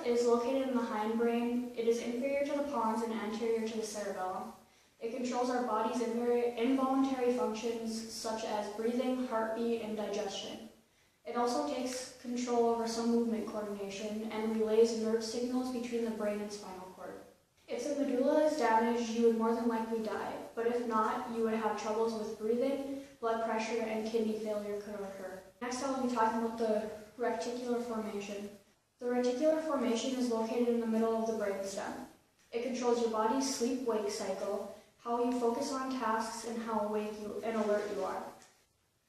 is located in the hindbrain. It is inferior to the pons and anterior to the cerebellum. It controls our body's involuntary functions such as breathing, heartbeat, and digestion. It also takes control over some movement coordination and relays nerve signals between the brain and spinal cord. If the medulla is damaged, you would more than likely die, but if not, you would have troubles with breathing, blood pressure, and kidney failure could occur. Next, I will be talking about the reticular formation. The reticular formation is located in the middle of the brainstem. It controls your body's sleep-wake cycle, how you focus on tasks, and how awake and alert you are.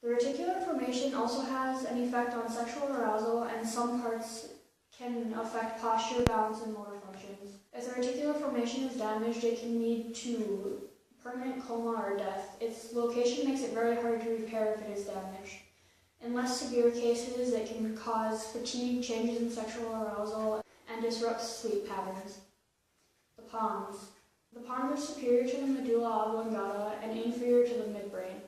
The reticular formation also has an effect on sexual arousal, and some parts can affect posture, balance, and motor functions. If the reticular formation is damaged, it can lead to permanent coma or death. Its location makes it very hard to repair if it is damaged. In less severe cases, it can cause fatigue, changes in sexual arousal, and disrupt sleep patterns. The pons. The pons are superior to the medulla oblongata and inferior to the midbrain.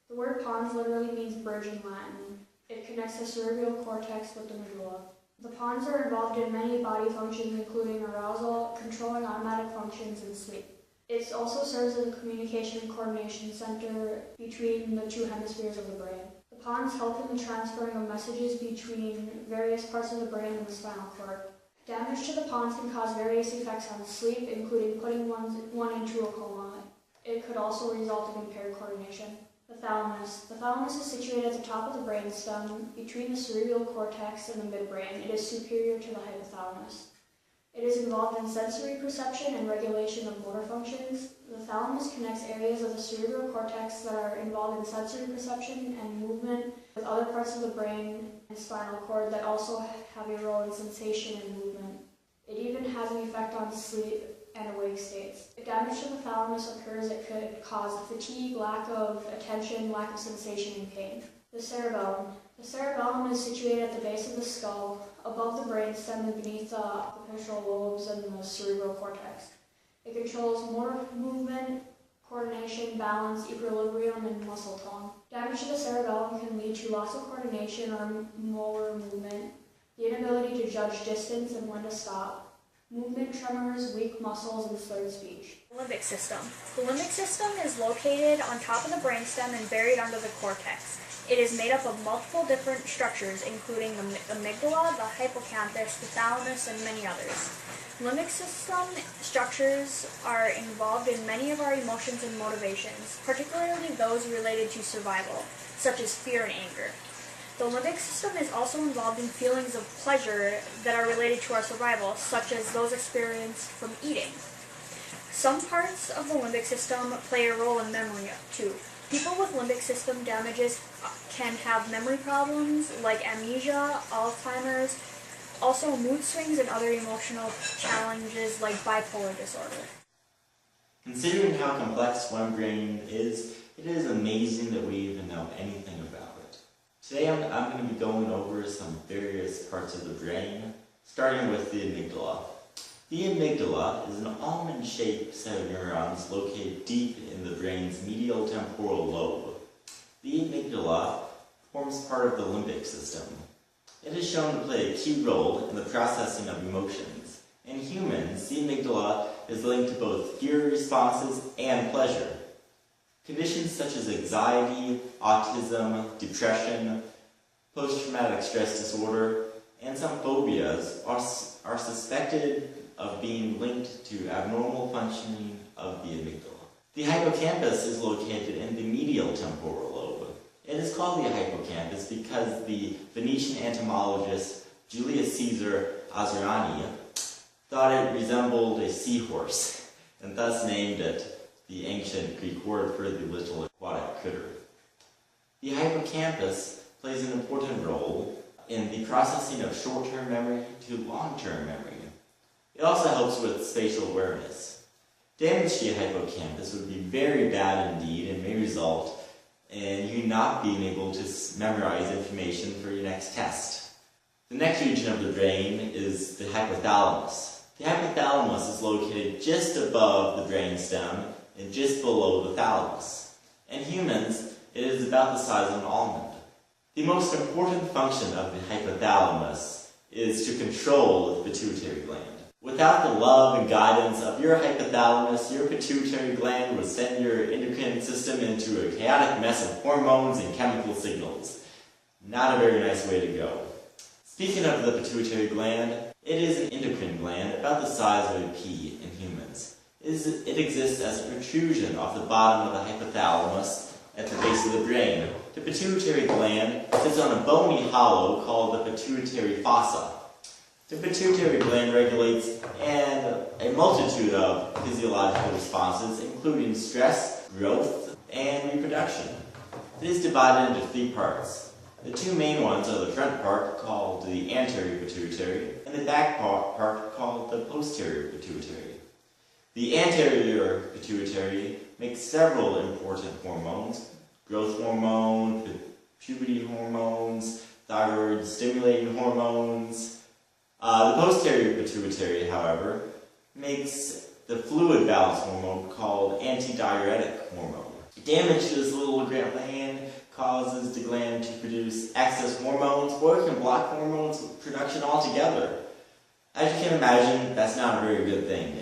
The word pons literally means bridge in Latin. It connects the cerebral cortex with the medulla. The pons are involved in many body functions, including arousal, controlling automatic functions, and sleep. It also serves as a communication and coordination center between the two hemispheres of the brain. The pons help in the transferring of messages between various parts of the brain and the spinal cord. Damage to the pons can cause various effects on sleep, including putting one into a coma. It could also result in impaired coordination. The thalamus. The thalamus is situated at the top of the brainstem, between the cerebral cortex and the midbrain. It is superior to the hypothalamus. It is involved in sensory perception and regulation of motor functions. The thalamus connects areas of the cerebral cortex that are involved in sensory perception and movement with other parts of the brain and spinal cord that also have a role in sensation and movement. It even has an effect on sleep and awake states. If damage to the thalamus occurs, it could cause fatigue, lack of attention, lack of sensation, and pain. The cerebellum. The cerebellum is situated at the base of the skull, above the brainstem and beneath the occipital lobes and the cerebral cortex. It controls motor movement, coordination, balance, equilibrium, and muscle tone. Damage to the cerebellum can lead to loss of coordination or motor movement, the inability to judge distance and when to stop, movement tremors, weak muscles, and slurred speech. Limbic system. The limbic system is located on top of the brainstem and buried under the cortex. It is made up of multiple different structures, including the amygdala, the hippocampus, the thalamus, and many others. Limbic system structures are involved in many of our emotions and motivations, particularly those related to survival, such as fear and anger. The limbic system is also involved in feelings of pleasure that are related to our survival, such as those experienced from eating. Some parts of the limbic system play a role in memory, too. People with limbic system damages can have memory problems like amnesia, Alzheimer's, also mood swings and other emotional challenges like bipolar disorder. Considering how complex one brain is, it is amazing that we even know anything about it. Today I'm going to be going over some various parts of the brain, starting with the amygdala. The amygdala is an almond-shaped set of neurons located deep in the brain's medial temporal lobe. The amygdala forms part of the limbic system. It is shown to play a key role in the processing of emotions. In humans, the amygdala is linked to both fear responses and pleasure. Conditions such as anxiety, autism, depression, post-traumatic stress disorder, and some phobias are suspected of being linked to abnormal functioning of the amygdala. The hippocampus is located in the medial temporal lobe. It is called the hippocampus because the Venetian entomologist Julius Caesar Azariani thought it resembled a seahorse, and thus named it the ancient Greek word for the little aquatic critter. The hippocampus plays an important role in the processing of short-term memory to long-term memory. It also helps with spatial awareness. Damage to your hippocampus would be very bad indeed and may result in you not being able to memorize information for your next test. The next region of the brain is the hypothalamus. The hypothalamus is located just above the brainstem and just below the thalamus. In humans, it is about the size of an almond. The most important function of the hypothalamus is to control the pituitary gland. Without the love and guidance of your hypothalamus, your pituitary gland would send your endocrine system into a chaotic mess of hormones and chemical signals. Not a very nice way to go. Speaking of the pituitary gland, it is an endocrine gland about the size of a pea in humans. It exists as a protrusion off the bottom of the hypothalamus at the base of the brain. The pituitary gland sits on a bony hollow called the pituitary fossa. The pituitary gland regulates a multitude of physiological responses, including stress, growth, and reproduction. It is divided into 3 parts. The 2 main ones are the front part, called the anterior pituitary, and the back part called the posterior pituitary. The anterior pituitary makes several important hormones: growth hormone, puberty hormones, thyroid-stimulating hormones. The posterior pituitary, however, makes the fluid balance hormone called antidiuretic hormone. Damage to this little gland causes the gland to produce excess hormones, or it can block hormones production altogether. As you can imagine, that's not a very good thing.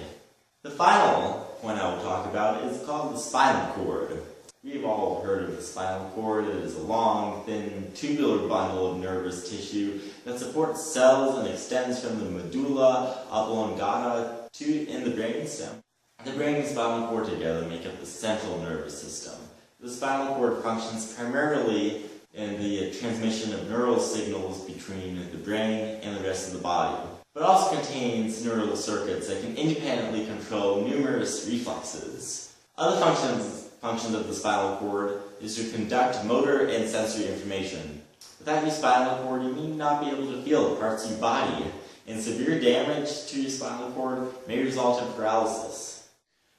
The final point I will talk about is called the spinal cord. We've all heard of the spinal cord. It is a long, thin, tubular bundle of nervous tissue that supports cells and extends from the medulla oblongata in the brainstem. The brain and spinal cord together make up the central nervous system. The spinal cord functions primarily in the transmission of neural signals between the brain and the rest of the body, but also contains neural circuits that can independently control numerous reflexes. Other functions of the spinal cord is to conduct motor and sensory information. Without your spinal cord, you may not be able to feel the parts of your body, and severe damage to your spinal cord may result in paralysis.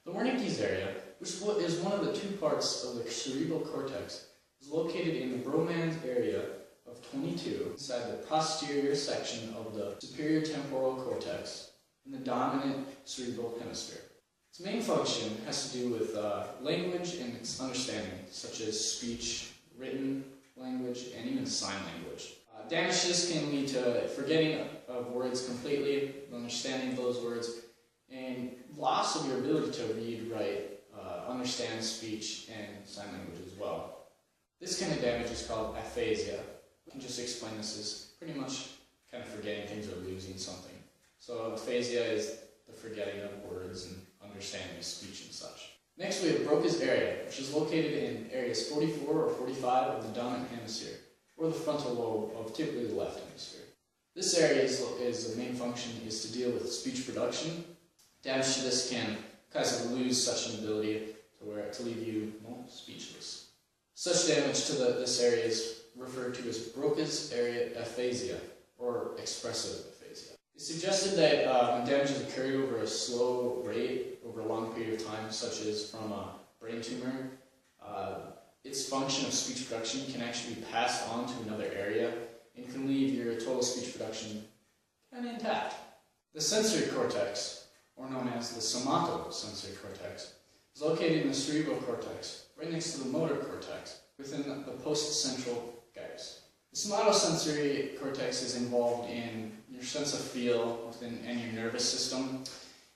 The Wernicke's area, which is one of the 2 parts of the cerebral cortex, is located in the Broca's area of 22 inside the posterior section of the superior temporal cortex in the dominant cerebral hemisphere. Its main function has to do with language and its understanding, such as speech, written language, and even sign language. Damage to this can lead to forgetting of words completely, understanding of those words, and loss of your ability to read, write, understand speech, and sign language as well. This kind of damage is called aphasia. I can just explain this as pretty much kind of forgetting things or losing something. So aphasia is the forgetting of words and understanding of speech and such. Next we have Broca's area, which is located in areas 44 or 45 of the dominant hemisphere, or the frontal lobe of typically the left hemisphere. This area the main function is to deal with speech production. Damage to this can cause you to lose such an ability to leave you speechless. Such damage to this area is referred to as Broca's area aphasia, or expressive aphasia. It's suggested that when damage is occurred over a slow rate, over a long period of time, such as from a brain tumor, its function of speech production can actually be passed on to another area and can leave your total speech production kind of intact. The sensory cortex, or known as the somatosensory cortex, is located in the cerebral cortex, right next to the motor cortex, within the post-central guys. The somatosensory cortex is involved in your sense of feel and your nervous system.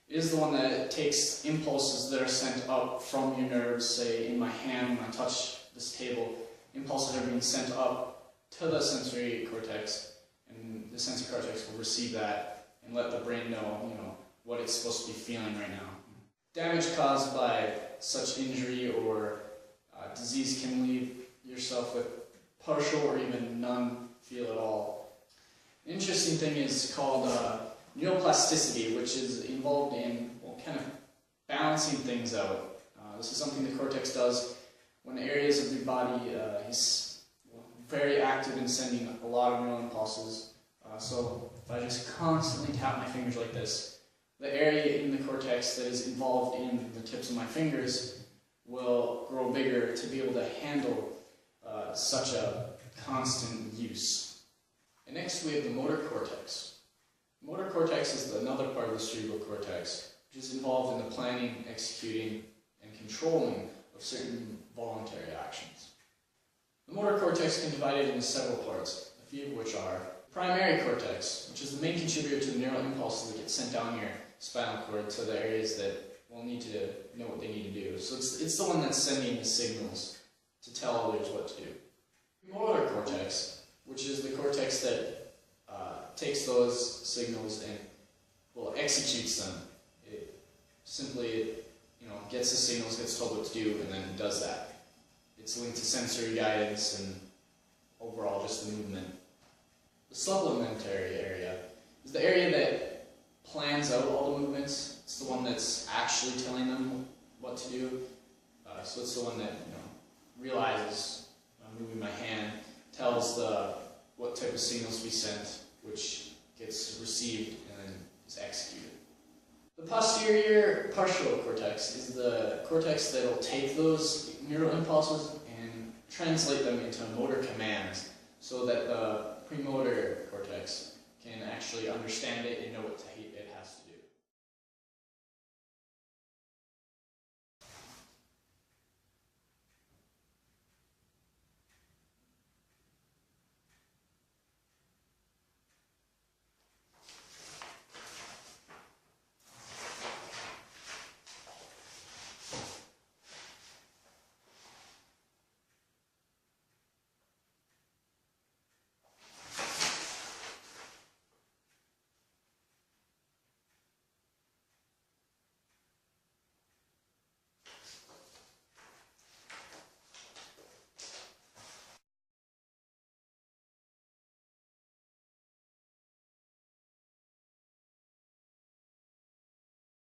It is the one that takes impulses that are sent up from your nerves, say in my hand when I touch this table, impulses are being sent up to the sensory cortex, and the sensory cortex will receive that and let the brain know, what it's supposed to be feeling right now. Damage caused by such injury or disease can leave yourself with partial or even none feel at all. An interesting thing is called neuroplasticity, which is involved in kind of balancing things out. This is something the cortex does when areas of your body is very active in sending a lot of neural impulses. So if I just constantly tap my fingers like this, the area in the cortex that is involved in the tips of my fingers will grow bigger to be able to handle such a constant use. And next we have the motor cortex. The motor cortex is another part of the cerebral cortex, which is involved in the planning, executing, and controlling of certain voluntary actions. The motor cortex can be divided into several parts, a few of which are primary cortex, which is the main contributor to the neural impulses that get sent down your spinal cord to the areas that will need to know what they need to do. So it's the one that's sending the signals to tell others what to do. Premotor cortex, which is the cortex that takes those signals and executes them. It simply gets the signals, gets told what to do, and then does that. It's linked to sensory guidance and overall just the movement. The supplementary area is the area that plans out all the movements. It's the one that's actually telling them what to do. So it's the one that realizes I'm moving my hand, tells what type of signals to be sent, which gets received and then is executed. The posterior partial cortex is the cortex that will take those neural impulses and translate them into motor commands